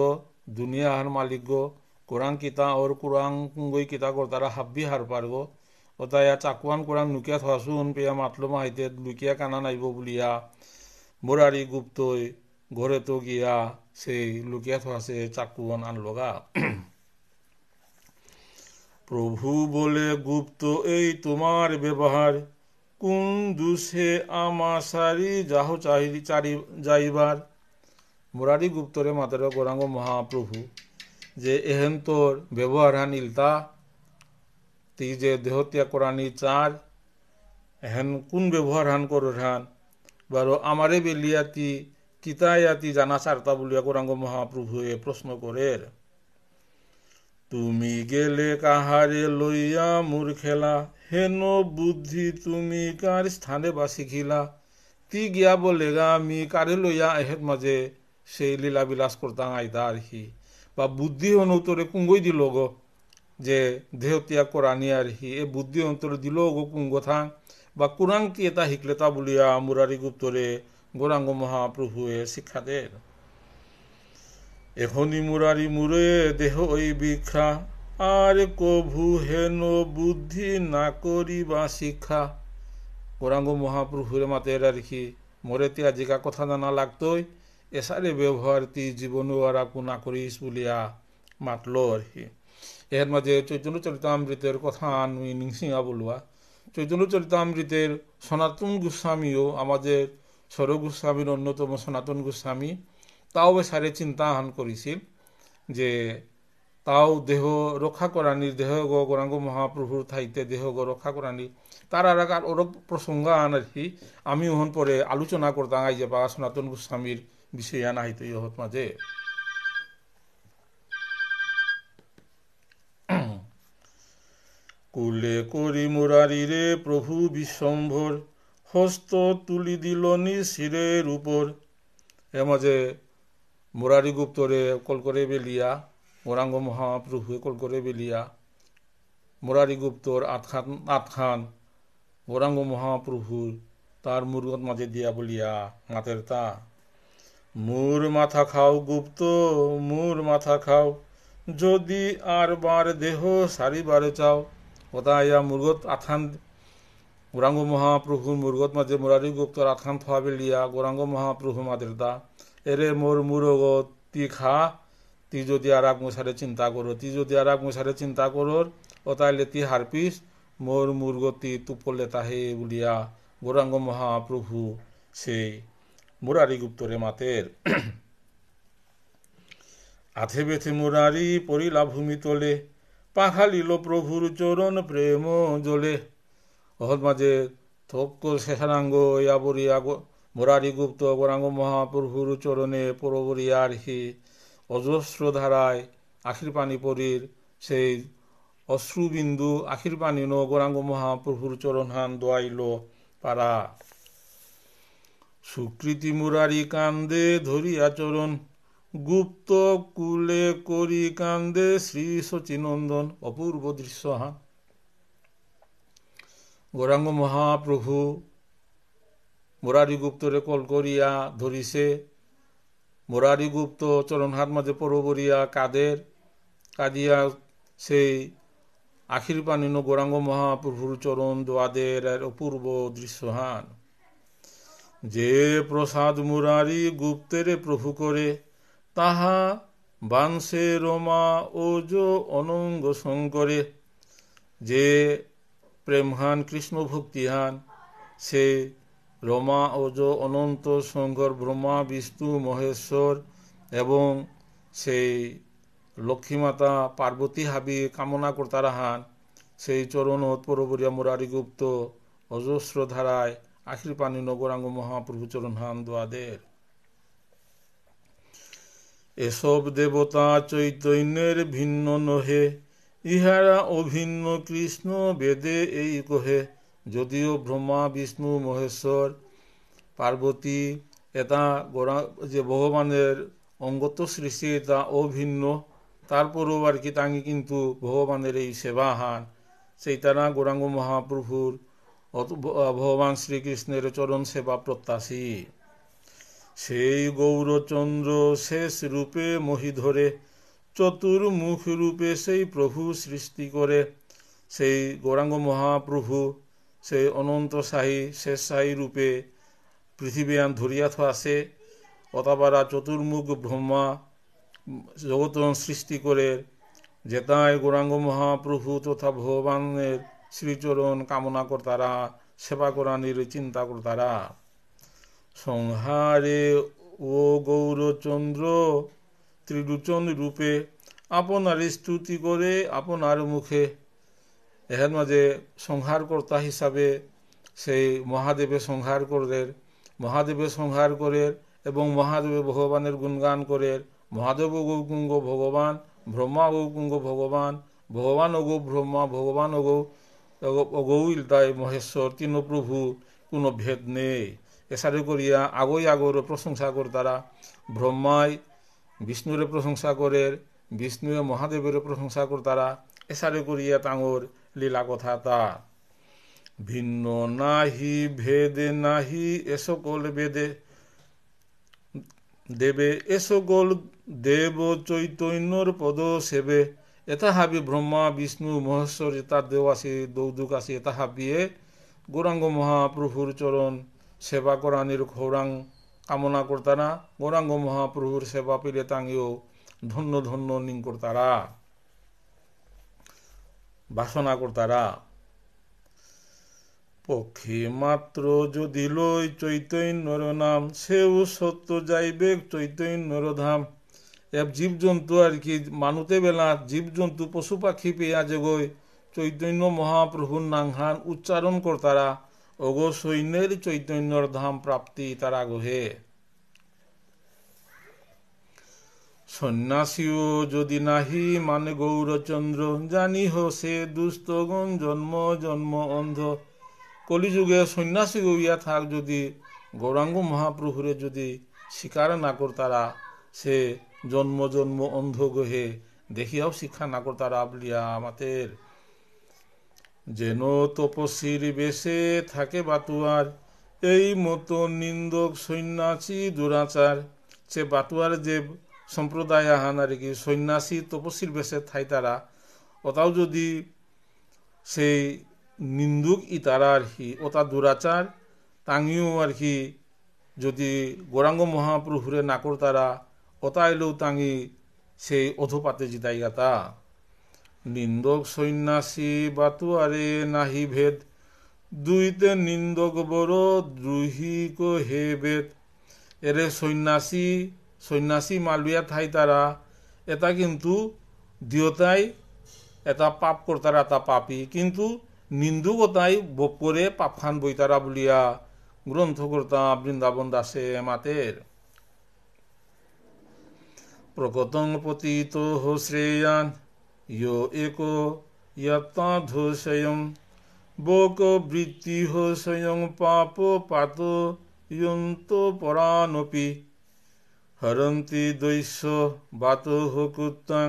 Speaker 1: দুনিয়া হার মালিক গো কোরআন কিতা ওর কোরআন গই কিতা কর তারা হাব্বি হার পার্গ ওতায়া চাকুয়ান কোরআন লুকিয়া থাসুন পেয়া মাতলো মাহিতে লুকিয়া কানা নাইব বলিয়া মুরারি গুপ্তই ঘরে তো গিয়া সেই লুকিয়া থাসে চাকুয়ান আনলগা। প্রভু বলে গুপ্ত এই তোমার ব্যবহার কোন দুষে আমা সারি যাহ চারি যাইবার। মুরারি গুপ্তরে মাতার গৌরাঙ্গ মহাপ্রভু যে এহেন তোর ব্যবহার হান ইলতা তি যে দেহত্যাগ করানি চার এহেন কোন ব্যবহার হান করর হান বারো আমারে বেলিয়াতি কিতায়াতি জানা চারতা বলিয়া গৌরাঙ্গ মহাপ্রভুয়ে প্রশ্ন করের। তুমি গেলে কাহারে লইয়া মূর খেলা হেন বুদ্ধি তুমি কার স্থানে বা শিখিলা। তি গিয়া বলেগা আমি কারে লইয়া এহেত মাঝে সেই লীলা বিলাস করতাম আইতা আর কি বা বুদ্ধি অনুতরে কুঙ্গই দিল গো যে দেহত্যাগ করানি আর কি এ বুদ্ধি অন্তরে দিল গো কুঙ্গ থাং বা কোরআন কি এটা শিখলে তা বলিয়া মুরারি গুপ্তরে গৌরাঙ্গ মহাপ্রভুয়ে শিক্ষা দেন। এখনই মুরারি মুরে দেহ ওই ভিক্ষা আর কভু হেন বুদ্ধি না করি বা শিক্ষা। গৌরাঙ্গ মহাপ্রভুরে মাতের আর কি মোরে তিয়া জিকা কথা জানা লাগতোই এসারে ব্যবহার তি জীবনও আর আপু না করিস বলিয়া মাতলো আর কি। এর মাঝে চৈতন্য চরিতামৃতের কথা আমি নিংসিঙা বলুয়া চৈতন্য চরিতামৃতের সনাতন গোস্বামীও আমাদের সর গোস্বামীর অন্যতম সনাতন গোস্বামী তাও সারে চিন্তা আহ্বান করেছিল যে তাও দেহ রক্ষা করানির দেহ গৌরাঙ্গ মহাপ্রভুর ঠাইতে দেহ রক্ষা করানি তার আর ওরক প্রসঙ্গ আন আর কি আমি ওহন পরে আলোচনা করতাম আই যে বা সনাতন গোস্বামীর বিষয় আনা হইতো ইহত মাঝে। কুলে করি মুরারি রে প্রভু বিশ্বম্ভর হস্ত তুলি দিলনি শিরের উপর। এর মাঝে মুরারি গুপ্তরে কল করে বেলিয়া গৌরাঙ্গ মহাপ্রভু কল করে বেলিয়া মুরারি গুপ্তর আতখান গৌরাঙ্গ মহাপ্রভুর তার মুরগত মাঝে দিয়া বলিয়া মাতের তা মুর মাথা খাও গুপ্ত মুর মাথা খাও যদি আর বার দেহ সারিবারে চাও ওতাইয়া মুরগত আতখান গৌরাঙ্গ মহাপ্রভুর মুরগত মাঝে মুরারি গুপ্তর আতখান থা বেলিয়া গৌরাঙ্গ মহাপ্রভু মাতের তা এরে মোর মুরগত তি খা তি যদি আর এক মশারে চিন্তা করো তি যদি আর এক মশারে চিন্তা করোর ও তাইলে তি হারপিস মোর মুরগতি তুপলে তাহে বলিয়া গৌরাঙ্গ মহাপ্রভু সেই মুরারি গুপ্তরে মাতের আথে বেথে মুরারি পরিলা ভূমি তোলে পাখালিল প্রভুর চরণ প্রেম জ্বলে অহত মাঝে থক্ক শেষারাঙ্গ ইয়াবরিয়া মুরারি গুপ্ত গৌরাঙ্গ মহাপ্রভুর চরণে পরবরিয়ার হি অজস্র ধারায় আখির পানি পরীর সেই অশ্রুবিন্দু আখির পানি ন গৌরাঙ্গ মহাপ্রভুর চরণহান দোয়াইল পারা সুকৃতি মুরারি কান্দে ধরিয়া চরণ গুপ্ত কুলে করি কান্দে শ্রী শচীনন্দন অপূর্ব দৃশ্যহান গৌরাঙ্গ মহাপ্রভু মুরারি গুপ্তরে কল করিয়া ধরিছে মুরারি গুপ্ত চরণহাত মাঝে পরবরিয়া কাদের কাদিয়া সেই আখির পানিনো গৌরাঙ্গ মহাপ্রভুর চরণ দোয়াদের অপূর্ব দৃশ্যহান যে প্রসাদ মুরারি গুপ্তেরে প্রভু করে তাহা বাংশে রমা ও যো অনঙ্গ শঙ্করে যে প্রেমহান কৃষ্ণ ভক্তিহান সে রমা ও যো অনন্ত শঙ্কর ব্রহ্মা বিষ্ণু মহেশ্বর এবং সেই লক্ষ্মীমাতা পার্বতী হাবি কামনা কর্তারাহান সেই চরণ পরবরিয়া মুরারি গুপ্ত অজস্র ধারায় আখির পানি গৌরাঙ্গ মহাপ্রভু চরণহান দোয়াদের এসব দেবতা চৈতন্যের ভিন্ন নহে ইহারা অভিন্ন কৃষ্ণ বেদে এই কহে যদিও ব্রহ্মা বিষ্ণু মহেশ্বর পার্বতী এটা যে ভগবানের অঙ্গত সৃষ্টি এটা অভিন্ন তারপরও আর কি তাঙ্গি কিন্তু ভগবানের এই সেবাহান সেইটারা গৌরাঙ্গ মহাপ্রভুর ভগবান শ্রীকৃষ্ণের চরণ সেবা প্রত্যাশী সেই গৌরচন্দ্র শেষ রূপে মহি ধরে চতুর্মুখ রূপে সেই প্রভু সৃষ্টি করে সেই গৌরাঙ্গ মহাপ্রভু সেই অনন্ত সাহী শেষ সাহী রূপে পৃথিবীয়ান ধরিয়া আছে অতাবারা চতুর্মুখ ব্রহ্মা জগৎ সৃষ্টি করে যেতায় গৌরাঙ্গ মহাপ্রভু তথা ভগবানের শ্রীচরণ কামনা কর্তারা সেবা করানির চিন্তা কর্তারা সংহারে ও গৌরচন্দ্র ত্রিলোচন রূপে আপনার স্তুতি করে আপনার মুখে এর মাঝে সংহার কর্তা হিসাবে সেই মহাদেবে সংহার করেন মহাদেবে সংহার করেন এবং মহাদেবে ভগবানের গুণগান করেন মহাদেব গৌকুঙ্গ ভগবান ব্রহ্মা গৌকুঙ্গ ভগবান ভগবান অগৌ ব্রহ্মা ভগবান অগৌ ইলতায় মহেশ্বর তিন প্রভু কোনো ভেদ নেই এসারে করিয়া আগর প্রশংসা কর্তারা ব্রহ্মায় বিষ্ণুরে প্রশংসা করেন বিষ্ণুয়ে মহাদেবের প্রশংসা কর্তারা এসারে করিয়া তাঙর লীলা কথা তা ভিন্ন নাহি ভেদে নাহি এসকল বেদে দেবে এসকল দেব চৈতন্যর পদ সেবে এটা হাবি ব্রহ্মা বিষ্ণু মহেশ্বর তার দেব আছে দৌদুক আছে এটা হাবিয়ে গৌরাঙ্গ মহাপ্রভুর চরণ সেবা করানির খৌরাং কামনা কর্তারা গৌরাঙ্গ মহাপ্রভুর সেবা পেলে তাঙ্গিও ধন্য ধন্য নিং কর্তারা বাসনা কর্তারা পক্ষে মাত্র যদি লই চৈতন্যর নাম সেও সত্য যাইবে চৈতন্যর ধাম এব জীবজন্তু আর কি মানুতে বেলা জীবজন্তু পশু পাখি পেয়া জগই চৈতন্য মহাপ্রভুর নাংহান উচ্চারণ কর্তারা অগো সৈন্যের চৈতন্যর ধাম প্রাপ্তি তারা গোহে সন্ন্যাসীও যদি নাহি মানে গৌরচন্দ্র জানিহ সে দুস্তগণ জন্ম জন্ম অন্ধ কলিযুগে সন্ন্যাসী গইয়া থাক যদি গৌরাঙ্গ মহাপ্রভুরে যদি স্বীকার না করতারা সে জন্ম জন্ম অন্ধ গহে দেখিয়াও শিক্ষা না করতারা বলিয়া আমাদের যেন তপস্বীর বেশে থাকে বাতুয়ার, এই মতো নিন্দক সন্ন্যাসী দুরাচার। সে বাতুয়ার যে সম্প্রদায় আহান আর কি, সন্ন্যাসী তপস্বীর বেশে থাই তারা, ওটাও যদি সেই নিন্দুক তারা আর কি, ওটা দুরাচার তাঙিও আর কি, যদি গৌরাঙ্গ মহাপ্রভুরে নাকর তারা, ওটা এলেও তাঙি সেই অধপাতে জিতাই গাতা। নিন্দক সন্ন্যাসী বাতুয়ারে নাহি ভেদ, দুইতে নিন্দক বড় দ্রোহিক হে বেদ। এরে সন্ন্যাসী মালবিয়া থাই তারা, এটা কিন্তু দিয়তাই এটা পাপ করতারা, এটা পাপি, কিন্তু নিন্দুকতাই বপরে পাপখান বইতারা বলিয়া গ্রন্থকর্তা বৃন্দাবন দাসে মাতের। প্রকতং পতিত শ্রেয়ান ইয় এক ইয়ত্তাধস্বয়ং, বোক বৃত্তি স্বয়ং পাপ পাত ইয়ন্ত পরানপি, হরন্তি দৈস্য বাত কুত্তাং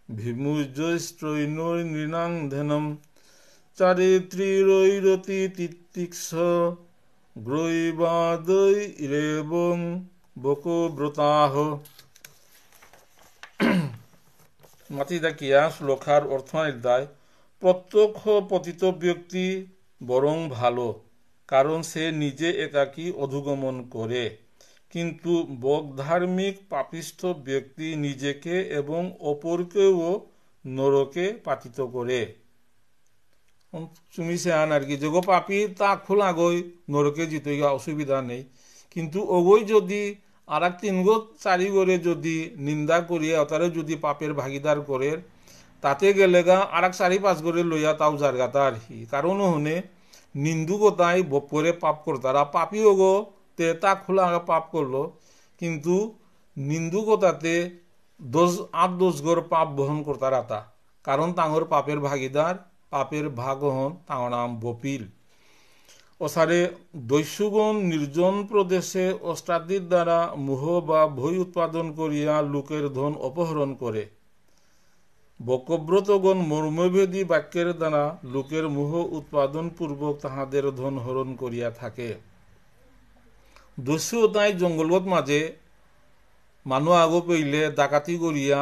Speaker 1: ভিমুজস্ত্রৈনৃণাং ধনম, চারিত্রিরৈরতি তিতিক্ষ গ্রৈবাদৈরেবং বকব্রতাহ। মাতি দেখিয়া শ্লোকার অর্থ নির্দায়, প্রত্যক্ষ পতিত ব্যক্তি বরং ভালো, কারণ সে নিজে একাকী অধুগমন করে, কিন্তু বকধার্মিক পাপিষ্ঠ ব্যক্তি নিজেকে এবং অপরকেও নরকে পাতিত করে। তুমি সে আন আর কি, যোগ পাপি তা খোলা গই নরকে জিতে গা অসুবিধা নেই, কিন্তু ওগই যদি আর এক 3 গো 4 গড়ে যদি নিন্দা করিয়া তারে যদি পাপের ভাগিদার করে, তাতে গেলে গা আর এক 4-5 গড়ে লইয়া তাও জারগাতা আর কি। কারণ হনে নিন্দুকতাই বপরে পাপ করতারা, পাপি ওগো তে তা খোলা পাপ করলো, কিন্তু নিন্দুকতাতে 8-10 গড় পাপ বহন করতারা তা, কারণ তাঙর পাপের ভাগিদার, পাপের ভাগ হন তাঁর নাম বপিল। ওসারে দৈস্যগণ নির্জন প্রদেশে অষ্টাদির দ্বারা মোহ বা ভয় উৎপাদন করিয়া লোকের ধন অপহরণ করে, বকব্রতগণ মর্মভেদী বাক্যের দ্বারা লোকের মোহ উৎপাদন পূর্বক তাহাদের ধন হরণ করিয়া থাকে। দস্যু তাই জঙ্গলত মাঝে মানুষ আগো পেলে ডাকাতি করিয়া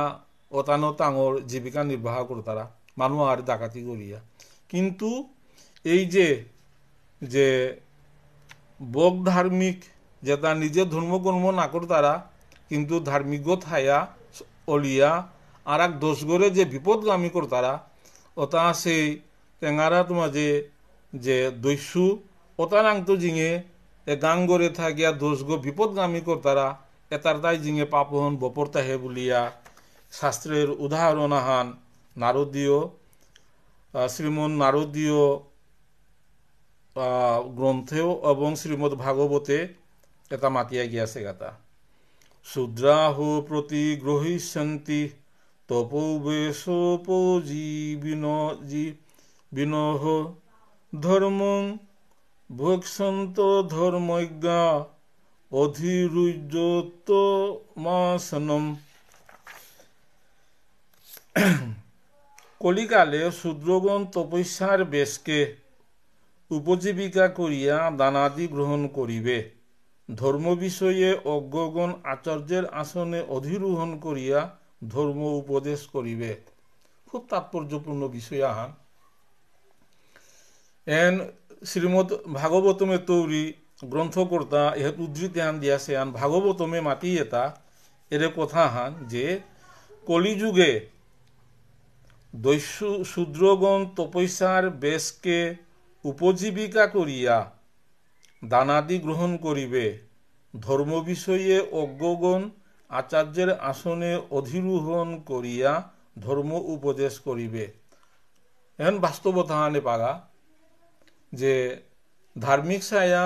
Speaker 1: অতানো তাঙর জীবিকা নির্বাহ করতারা, মানুষ আর ডাকাতি করিয়া। কিন্তু এই যে বক ধার্মিক যেটা নিজে ধর্মকর্ম না করতারা, কিন্তু ধার্মিক থায়া অলিয়া আর এক 10 গড়ে যে বিপদগামী করতারা, ওটা সেই টেঙারাত মাঝে যে দস্যু ওটার আংতো জিঙে গাং গড়ে থাকিয়া 10 গো বিপদগামী করতারা, এটার তাই জিঙে পাপহন বপরতা হে বলিয়া শাস্ত্রের উদাহরণ আহান নারদীয় শ্রীমদ নারদীয় গ্রন্থেও এবং শ্রীমদ ভাগবতে এটা মাতিয়া গিয়াছে গাতা। শূদ্রাহ প্রতি গ্রহিষ্যন্তি তপৌবেশোপজীবিনঃ ধর্মং ভক্ষন্ত ধর্মজ্ঞা অধিরুজ্যোত্তমাসনম। কলিকালে শূদ্রগণ তপস্যার বেশকে উপজীবিকা করিয়া দানাদি গ্রহণ করিবে, ধর্ম বিষয়ে অজ্ঞগণ আচার্যের আসনে অধিরোহণ করিয়া ধর্ম উপদেশ করিবে। খুব তাৎপর্যপূর্ণ বিষয় আহান। এন শ্রীমদ ভাগবতমে তৌরি গ্রন্থকর্তা এর উদ্ধৃতি আন দিয়াছে, আন ভাগবতমে মাতি এটা এর কথা হান যে কলিযুগে দস্যু শূদ্রগণ তপস্যার বেশকে উপজীবিকা করিয়া দানাদি গ্রহণ করিবে, ধর্ম বিষয়ে অজ্ঞগণ আচার্যের আসনে অধিরোহণ করিয়া ধর্ম উপদেশ করিবে। এখন বাস্তবতা হানে পাগা যে ধার্মিক ছায়া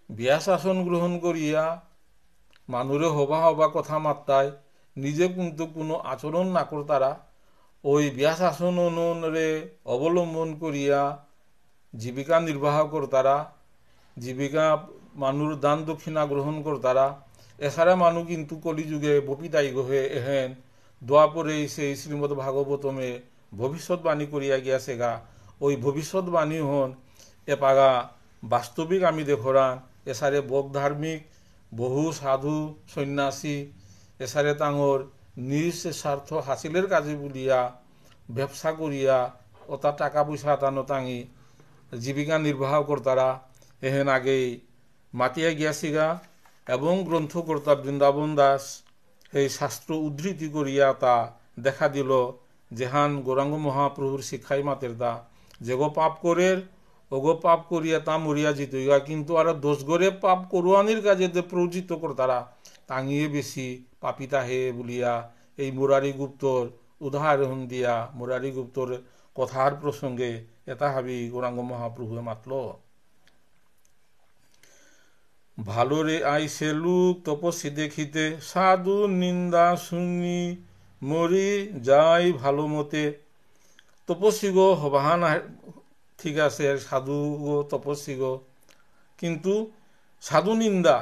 Speaker 1: বিয়া শাসন গ্রহণ করিয়া মানুরে হবা হবা কথা মাত্রায় নিজে কিন্তু কোনো আচরণ না করতারা, ওই বিয়া শাসনরে অবলম্বন করিয়া জীবিকা নির্বাহ করতারা, জীবিকা মানুষ দান দক্ষিণা গ্রহণ করতারা। এছাড়া মানুষ কিন্তু কলিযুগে বপিতাই গহে এহেন দোয়াপরে সেই শ্রীমদ ভাগবতমে ভবিষ্যৎবাণী করিয়া গিয়াছে গা, ওই ভবিষ্যৎবাণী হন এপাগা বাস্তবিক আমি দেখরা এসারে বক ধার্মিক বহু সাধু সন্ন্যাসী এসারে তাঙর নিজ স্বার্থ হাসিলের কাজে বলিয়া ব্যবসা করিয়া ওটা টাকা পয়সা তানো তাঙি জীবিকা নির্বাহ কর্তারা এহেন আগেই মাতিয়া গিয়াছিগা এবং গ্রন্থকর্তা বৃন্দাবন দাস এই শাস্ত্র উদ্ধৃতি করিয়া তা দেখা দিল যেহান গৌরাঙ্গ মহাপ্রভুর শিক্ষাই মাতের দা যেগো পাপ করের ওগো পাপ করিয়া তা মরিয়া জিতইগা কিন্তু আর দোষ গড়ে পাপ করুয়ানির কাজে প্রয়োজিত কর্তারা তাঙিয়ে বেশি পাপিতা হে বলিয়া এই মুরারি গুপ্তর উদাহরণ দিয়া মুরারি গুপ্তর কথার প্রসঙ্গে এটা ভাবি গৌরাঙ্গ মহাপ্রভু মাতল ভালো রে আইসে লোক তপস্বী দেখিতে সাধু নিন্দা শুনি মরি যাই ভালো মতে তপস্বী গো হবাহান ঠিক আছে সাধু গো তপস্বী গো কিন্তু সাধু নিন্দা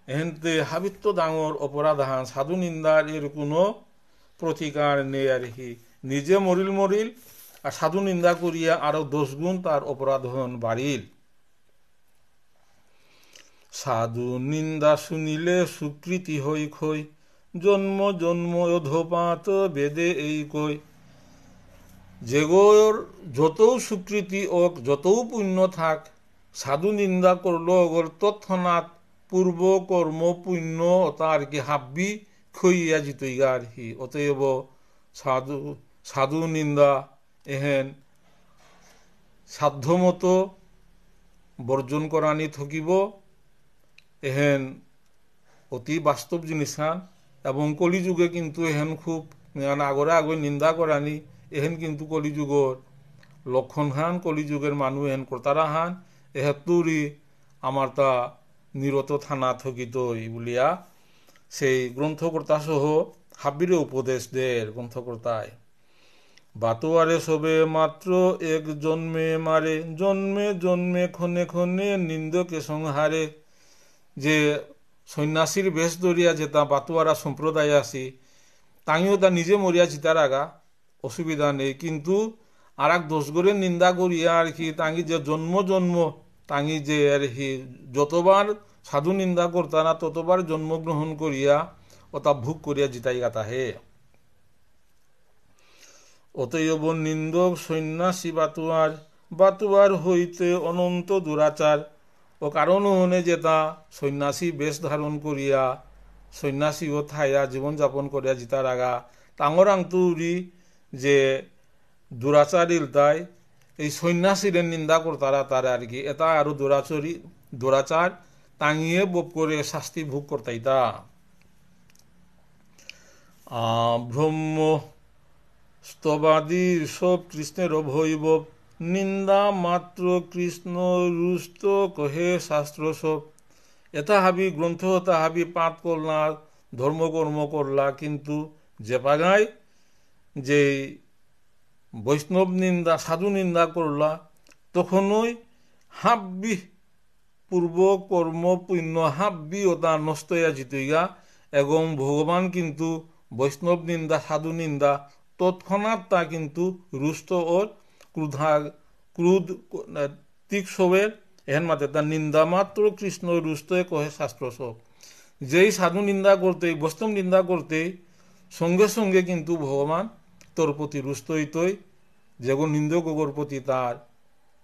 Speaker 1: এহেনতে হাবিত্য ডাঙর অপরাধ হান সাধু নিন্দার এর কোনো প্রতিকার নেই আর কি নিজে মরিল মরিল আর সাধু নিন্দা করিয়া আরো 10 গুণ তার অপরাধ হন বাড়িল সাধু নিন্দা শুনিলে সুকৃতি হই খই জন্ম জন্ম অধপাত বেদে এই কই যেগোর যতও সুকৃতি ও যতও পুণ্য থাক সাধু নিন্দা করল ওগর তৎক্ষণাৎ পূর্ব কর্ম পুণ্য তার কি হাব্বি খইয়া জিতইগা আর কি অতএব সাধু নিন্দা এহেন সাধ্যমতো বর্জন করানি থকিব এহেন অতি বাস্তব জিনিস হান এবং কলিযুগে কিন্তু এহেন খুব আগরে আগে নিন্দা করানি এহেন কিন্তু কলিযুগর লক্ষণ হান কলিযুগের মানুষ এহেন কর্তারা হান এহেতুরি আমার তা নিরত থানা থকিত বলিয়া সেই গ্রন্থকর্তা সহ হাবিরে উপদেশ দের গ্রন্থকর্তায় বাতোয়ারে সবে মাত্র এক জন্মে মারে জন্মে জন্মে ক্ষণে ক্ষণে নিন্দকে সংহারে যে সন্ন্যাসীর বেশ ধরিয়া যে তা বাতুয়ারা সম্প্রদায় আছি তাইও তা নিজে মরিয়া চিতার আগা অসুবিধা নেই কিন্তু আর এক দোষ করে নিন্দা করিয়া আর কি তাঙ্গি যে জন্ম জন্ম তাঙ্গি যে আর কি যতবার সাধু নিন্দা করতানা ততবার জন্মগ্রহণ করিয়া ও তা ভোগ করিয়া জিতাই গাতা হে অতএব নিন্দক সন্ন্যাসী বাতুয়ার হইতে অনন্ত দুরাচার ও কারণ হনে যে তা সন্ন্যাসী বেশ ধারণ করিয়া সন্ন্যাসী ও থাইয়া জীবনযাপন করিয়া জিতার আগা টাঙর আংতুরি যে দুরাচারিল তাই এই সন্ন্যাসীর নিন্দা করতারা তারা আর কি এটা আরো দুরাচার টাঙিয়ে বোপ করে শাস্তি ভোগ করতাই তা ব্রহ্ম স্তবাদী সব কৃষ্ণের ভৈবব নিন্দা মাত্র কৃষ্ণ রুষ্ট কহে শাস্ত্র সব এটা হাবি গ্রন্থ তা হাবি পাঠ করলা ধর্মকর্ম করলা কিন্তু যে পাগায় যে বৈষ্ণব নিন্দা সাধু নিন্দা করলা তখনই হাব্বি পূর্ব কর্ম পুণ্য হাব্বি ওটা নষ্ট হইয়া জিতইগা এবং ভগবান কিন্তু বৈষ্ণব নিন্দা সাধু নিন্দা তৎক্ষণাৎ তা কিন্তু রুষ্ট ওর ক্রুধ তীক্ষ্ণের এহেন মাতে তার নিন্দা মাত্র কৃষ্ণ রুষ্ট কহে শাস্ত্র সব যেই সাধু নিন্দা করতে বৈষ্ণব নিন্দা করতে সঙ্গে সঙ্গে কিন্তু ভগবান তোর প্রতি রুষ্ট হইতই যেগো নিন্দকগর প্রতি তার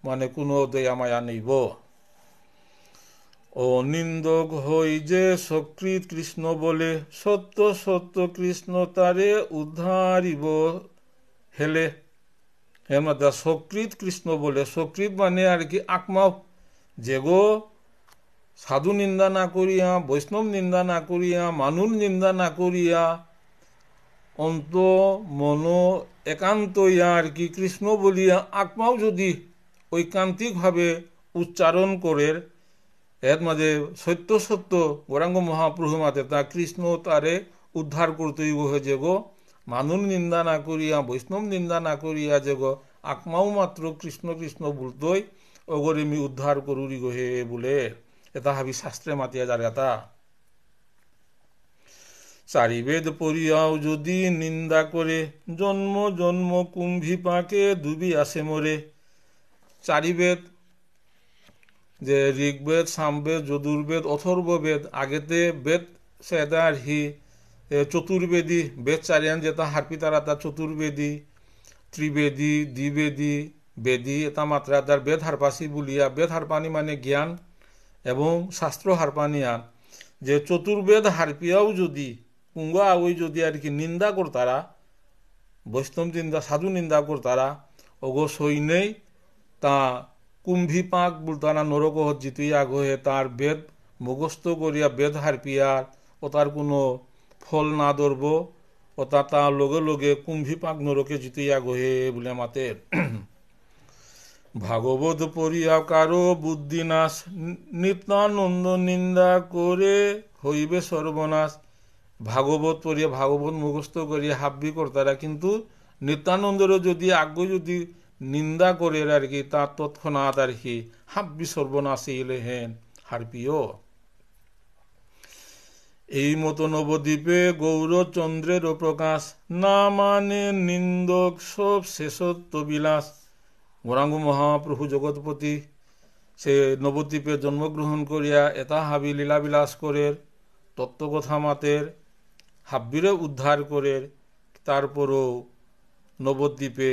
Speaker 1: মানে কোনো দয়া মায়া নেইব ও নিন্দক হই যে সকৃত কৃষ্ণ বলে সত্য সত্য কৃষ্ণ তারে উদ্ধারিব হেলে হেমতা সকৃত কৃষ্ণ বলে সকৃত মানে আর কি আত্মা যেগো সাধু নিন্দা না করিয়া বৈষ্ণব নিন্দা না করিয়া মানুষ নিন্দা না করিয়া অন্ত মন একান্ত আর কি কৃষ্ণ বলিয়া আত্মাও যদি ঐকান্তিকভাবে উচ্চারণ করে এর মাঝে সত্য সত্য গৌরাঙ্গ মহাপ্রভু মাতে তা কৃষ্ণ তারে উদ্ধার করতেই হয়ে যেগো মানুষ নিন্দা না করিয়া বৈষ্ণব নিন্দা না করিয়া যেগো আত্মাও মাত্র কৃষ্ণ কৃষ্ণ বলতই অগরিমি উদ্ধার করুরি গোহে বলে এটা হাবি শাস্ত্রে মাতিয়া যার কথা চারিবেদ পড়িয়াও যদি নিন্দা করে জন্ম জন্ম কুম্ভী পাকে ডুবি আসে মরে চারি বেদ, যে ঋগ্বেদ, সামবেদ, যজুর্বেদ, অথর্ববেদ, আগেতে বেদ সেদা আর হি চতুর্বেদী বেদ চারিয়ান যেটা হারপি তারা তা চতুর্বেদী, ত্রিবেদী, দ্বিবেদী, বেদী এটা মাত্রা তার বেদ হারপাসি বলিয়া, বেদ হারপানি মানে জ্ঞান এবং শাস্ত্র হারপানিয়ান, যে চতুর্বেদ হারপিয়াও যদি কুঙ্গা ওই যদি আর কি নিন্দা করতারা, বৈষ্ণব নিন্দা, সাধু নিন্দা করতারা, ওগো সৈন্যই তা কুম্ভী পাক বুলতানা নরক জিতুই আগে তার বেদ মুখস্থ করিয়া বেদ হারপিয়ার ও তার কোনো ফল না ধরব, ও তার লগে লগে কুম্ভী পাক নরকে জিতুই আগে বলে মাতের। ভাগবত পড়িয়া কারো বুদ্ধিনাশ, নিত্যানন্দ নিন্দা করে হইবে সর্বনাশ। ভাগবত পড়িয়া ভাগবত মুখস্থ করিয়া হাব্বি কর্তারা, কিন্তু নিত্যানন্দের যদি আগ্য যদি নিন্দা করে আর কি তার তৎক্ষণাৎ আর কি হাব্বি সর্বনাশী হেন হারপিও। এই মতো নবদ্বীপে গৌরচন্দ্রের প্রকাশ, না মানে নিন্দক সব শেষত্ব বিলাস। গৌরাঙ্গ মহাপ্রভু জগৎপতি সে নবদ্বীপে জন্মগ্রহণ করিয়া এটা হাবি লীলাবিলাস করে তত্ত্বকথা মাতের হাব্বিরে উদ্ধার করে, তারপরও নবদ্বীপে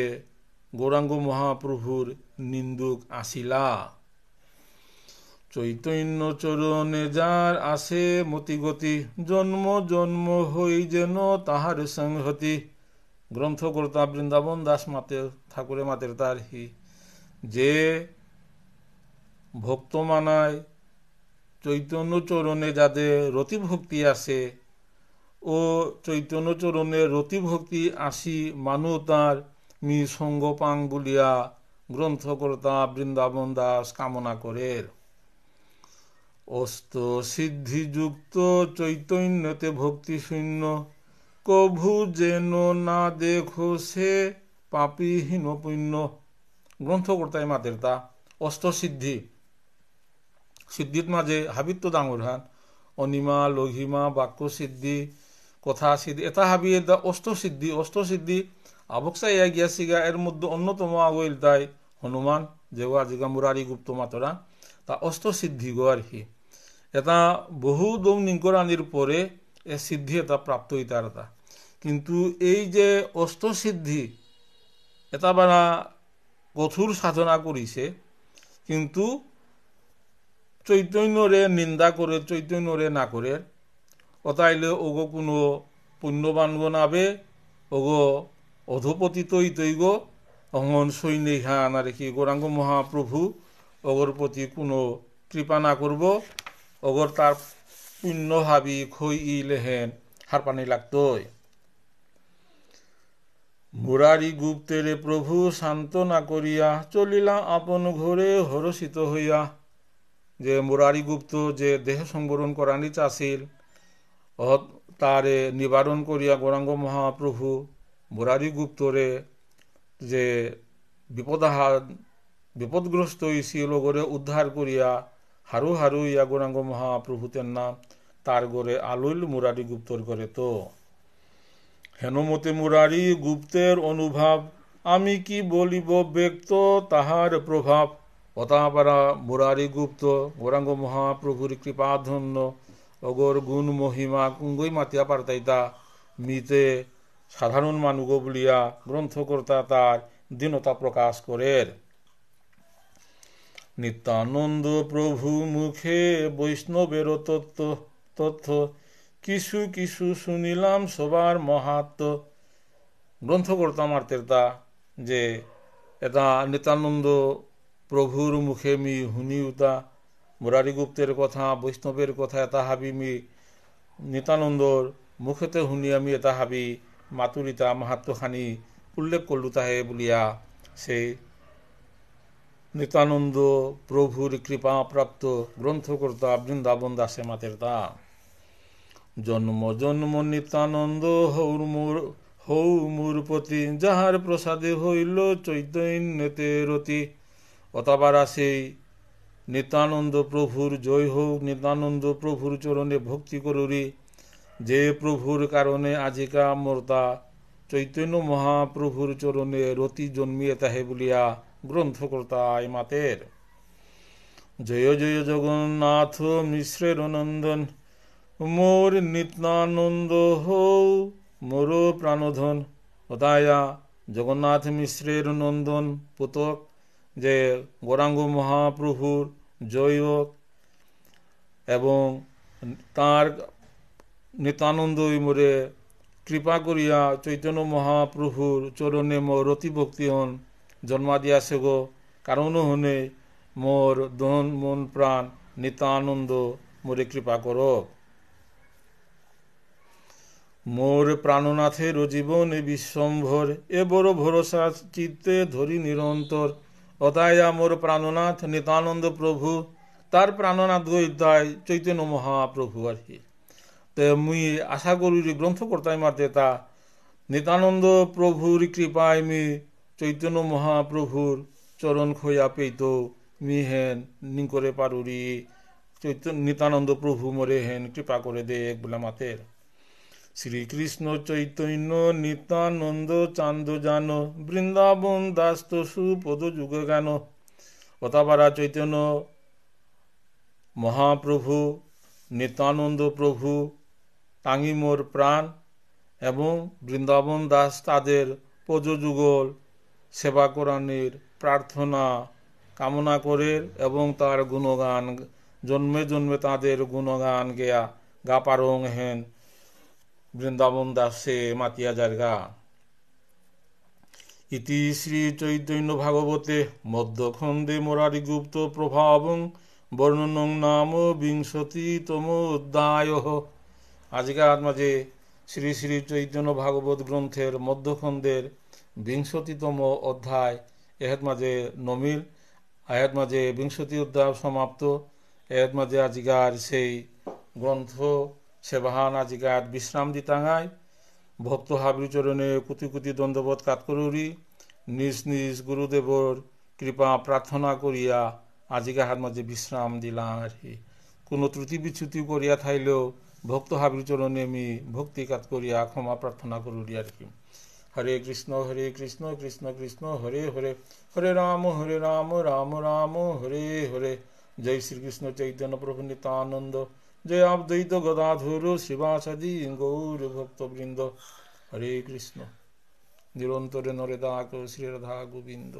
Speaker 1: গৌরাঙ্গ মহাপ্রভুর নিন্দুক আসিলা। চৈতন্য চরণে যার আসে মতিগতি, জন্ম জন্ম হই যেন তাহার সংহতি। গ্রন্থকর্তা বৃন্দাবন দাস মাতের ঠাকুরে মাতের তার হি, যে ভক্ত মানায় চৈতন্য চরণে যাদের রতিভক্তি আসে, ও চৈতন্য চরণে রতিভক্তি আসি মানু তার মি সঙ্গপাং বলিয়া গ্রন্থকর্তা বৃন্দাবন দাস কামনা করে। অস্ত সিদ্ধিযুক্ত চৈতন্যতে ভক্তি শূন্য, কভু যেন না দেখো সে পাপীহীন পুণ্য। গ্রন্থকর্তায় মাতের তা অষ্টসিদ্ধি, সিদ্ধির মাঝে হাবিত্য ডাঙর হান অনিমা, লঘিমা, বাক্য সিদ্ধি, কথা সিদ্ধি, এটা হাবি অষ্টসিদ্ধি। অষ্টসিদ্ধি আবক্সা ইয়া গিয়াছিগা, এর মধ্যে অন্যতম আগইল তাই হনুমান, যেগো আজিকা মুরারি গুপ্ত মাতরা তা অষ্টসিদ্ধি গো আর কি। এটা বহু দৌনিকরানির পরে এ সিদ্ধি এটা প্রাপ্ত হইতার এটা, কিন্তু এই যে অষ্টসিদ্ধি এটা বানা কঠোর সাধনা করিছে, কিন্তু চৈতন্যরে নিন্দা করে চৈতন্যরে না করে অতাইলে ওগো কোনো পুণ্যবান নাবে, ওগো অধপতিত তৈগ অহন সৈনিক হান আর কি গৌরাঙ্গ মহাপ্রভু ওগর প্রতি কোনো কৃপা না করব, ওগর তার পুণ্য হাবি খই ইলেহেন হার পানি লাগতই। মুরারি গুপ্তেরে প্রভু শান্ত না করিয়া, চলিলা আপন ঘরে হরষিত হইয়া। যে মুরারি গুপ্ত যে দেহ সংবরণ করানি চাছিল, তারে নিবারণ করিয়া গৌরাঙ্গ মহাপ্রভু মুরারি গুপ্তরে যে বিপদগ্রস্ত হয়েছিল গড়ে উদ্ধার করিয়া হারু হারু ইয়া গৌরাঙ্গ মহাপ্রভুতের নাম তার গড়ে আলুল মুরারি গুপ্তর করে। তো হেনমতে মুরারি গুপ্তের অনুভব, আমি কি বলিব ব্যক্ত তাহার প্রভাব। অতাপারা মুরারি গুপ্ত গৌরাঙ্গ মহাপ্রভুর কৃপাধন্য অগর গুণ মহিমা কুঙ্গই মাতিয়া পারতাইতা মিতে সাধারণ মানুষ বলিয়া গ্রন্থকর্তা তার দীনতা প্রকাশ করেন। নিত্যানন্দ প্রভু মুখে বৈষ্ণবের তথ্য, কিছু কিছু শুনিলাম সবার মহাত্ম। গ্রন্থকর্তা মার্তের তা যে এটা নিত্যানন্দ প্রভুর মুখে মি হুনিউতা মুরারি গুপ্তের কথা বৈষ্ণবের কথা এটা হাবি মি নিত্যানন্দর মুখেতে শুনি আমি এটা হাবি মাতুরিতা মাহাত্মখানি উল্লেখ করলু তাহে বলিয়া সেই নিত্যানন্দ প্রভুর কৃপা প্রাপ্ত গ্রন্থকর্তা বৃন্দাবন দাসে মাতের তা। জন্ম জন্ম নিত্যানন্দ হৌ মূরপতি, যাহার প্রসাদে হইল চৈতন্যতে রতি। অতাবারা সেই নিত্যানন্দ প্রভুর জয় হোক, নিত্যানন্দ প্রভুর চরণে ভক্তি করুরি, যে প্রভুর কারণে আজিকা মর্তা চৈতন্য মহাপ্রভুর চরণে রতি জন্মিয়ে তাহে বলিয়া গ্রন্থকর্তায় মাতের। জয় জয় জগন্নাথ মিশ্রের নন্দন, মোর নিত্যানন্দ হও মোর প্রাণধন। অতায়া জগন্নাথ মিশ্রের নন্দন পুতক, যে গৌরাঙ্গ মহাপ্রভুর জয় হোক এবং তাঁর নিত্যানন্দই মোরে কৃপা করিয়া চৈতন্য মহাপ্রভুর চরণে মোর অতি ভক্তি হন জন্মা দিয়াছে গো। কারণ হনে মোর ধন মন প্রাণ নিত্যানন্দ মোরে কৃপা করো। মোর প্রাণনাথের জীবনে বিশ্বম্ভর, এ বড় ভরসা চিত্তে ধরি নিরন্তর। অতায়া মোর প্রাণনাথ নিত্যানন্দ প্রভু, তার প্রাণনাথ গইতায় চৈতন্য মহাপ্রভু আর কি। তো মুই আশা করি গ্রন্থকর্তায় মাতে তা নিত্যানন্দ প্রভুর কৃপায় মি চৈতন্য মহাপ্রভুর চরণ খোয়া পেত মি হেন নি করে পারুরি চৈতন্য নিত্যানন্দ প্রভু মরে হেন কৃপা করে দে বলে মাতের। শ্রীকৃষ্ণ চৈতন্য নিত্যানন্দ চান্দ জান, বৃন্দাবন দাস তো সুপদ যুগ গান। অতাবারা চৈতন্য মহাপ্রভু নিত্যানন্দ প্রভু তাঙি মোর প্রাণ, এবং বৃন্দাবন দাস তাদের পদযুগল সেবা করানোর প্রার্থনা কামনা করে এবং তার গুণগান জন্মে জন্মে তাদের গুণগান গেয়া গা পারং হেন বৃন্দাবন দাসে মাতিয়া জায়গা। ইতি শ্রী চৈতন্য ভাগবতে মধ্যখণ্ডে মুরারি গুপ্ত প্রভাবং বর্ণনং নাম বিংশতিতম অধ্যায়। আজকের মাঝে শ্রী শ্রী চৈতন্য ভাগবত গ্রন্থের মধ্যখণ্ডের ২০তম অধ্যায় এর মাঝে নমিল, এর মাঝে ২০ অধ্যায় সমাপ্ত। এর মাঝে আজকার সেই গ্রন্থ সেবাহান আজকার বিশ্রাম দিতাঙায় ভক্ত হাবির চরণে কুতি কুতি দণ্ডবোধ কাত করি নিজ নিজ গুরুদেবর কৃপা প্রার্থনা করিয়া আজিকার মাঝে বিশ্রাম দিলাম আর কি। কোনো ত্রুটি বিচ্যুতি করিয়া থাইলেও ভক্ত হাবির চরণে আমি ভক্তি কাত করিয়া ক্ষমা প্রার্থনা করি আর কি। হরে কৃষ্ণ কৃষ্ণ কৃষ্ণ হরে হরে, হরে রাম রাম রাম হরে হরে। জয় শ্রীকৃষ্ণ চৈতন্য প্রভু নিত্যানন্দ, জয় অদ্বৈত গদাধর শিবাসাদি গৌর ভক্তবৃন্দ। হরে কৃষ্ণ। নিরন্তরে নরে দাক শ্রী রাধা গোবিন্দ।